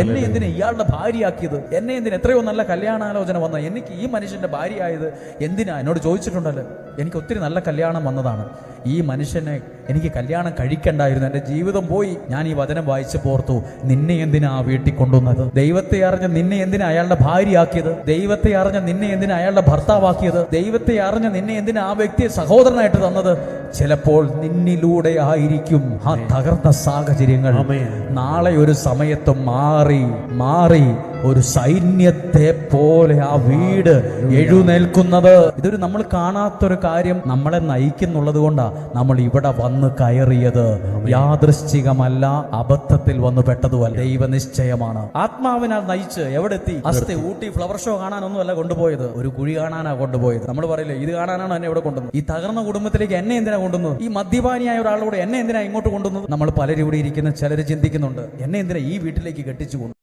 എന്നെ എന്തിനാ ഇയാളുടെ ഭാര്യയാക്കിയത്? എന്നെ എന്തിനാ എത്രയോ നല്ല കല്യാണാലോചന വന്ന എനിക്ക് ഈ മനുഷ്യന്റെ ഭാര്യയായത് എന്തിനാ? എന്നോട് ചോദിച്ചിട്ടുണ്ടല്ലോ. എനിക്ക് ഒത്തിരി നല്ല കല്യാണം വന്നതാണ്. ഈ മനുഷ്യനെ എനിക്ക് കല്യാണം കഴിക്കണ്ടായിരുന്നു. എന്റെ ജീവിതം പോയി. ഞാൻ ഈ വചനം വായിച്ച് പോർത്തു, നിന്നെ എന്തിനാ ആ വീട്ടിൽ കൊണ്ടുവന്നത്? ദൈവത്തെ അറിഞ്ഞ നിന്നെ എന്തിനാ അയാളുടെ ഭാര്യയാക്കിയത്? ദൈവത്തെ അറിഞ്ഞ നിന്നെ എന്തിനാ അയാളുടെ ഭർത്താവാക്കിയത്? ദൈവത്തെ അറിഞ്ഞ നിന്നെ എന്തിനാ ആ വ്യക്തിയെ സഹോദരനായിട്ട് തന്നത്? ചിലപ്പോൾ നിന്നിലൂടെ ആയിരിക്കും ആ തകർന്ന സാഹചര്യങ്ങൾ നാളെ ഒരു സമയത്ത് മാറി ഒരു സൈന്യത്തെ പോലെ ആ വീട് എഴുന്നേൽക്കുന്നത്. ഇതൊരു നമ്മൾ കാണാത്തൊരു കാര്യം നമ്മളെ നയിക്കുന്നുള്ളത് കൊണ്ടാ നമ്മൾ ഇവിടെ വന്ന് കയറിയത്. യാദൃശ്ചികമല്ല, അബദ്ധത്തിൽ വന്നു പെട്ടതുമല്ല, ദൈവനിശ്ചയമാണ്. ആത്മാവിനാൽ നയിച്ച് എവിടെ എത്തി? അസ്തി ഊട്ടി ഫ്ലവർ ഷോ കാണാനൊന്നുമല്ല കൊണ്ടുപോയത്, ഒരു കുഴി കാണാനാ കൊണ്ടുപോയത്. നമ്മൾ പറയില്ലേ, ഇത് കാണാനാണ് എന്നെ ഇവിടെ കൊണ്ടുവന്നത്. ഈ തകർന്ന കുടുംബത്തിലേക്ക് എന്നെ എന്തിനാ കൊണ്ടുവന്നത്? ഈ മദ്യപാനിയായ ഒരാളോട് എന്നെ എന്തിനാ ഇങ്ങോട്ട് കൊണ്ടുവന്നത്? നമ്മൾ പലരും ഇവിടെ ഇരിക്കുന്ന ചിലർ ചിന്തിക്കുന്നുണ്ട്, എന്നെ എന്തിനാ ഈ വീട്ടിലേക്ക് കെട്ടിച്ചു കൊണ്ടു?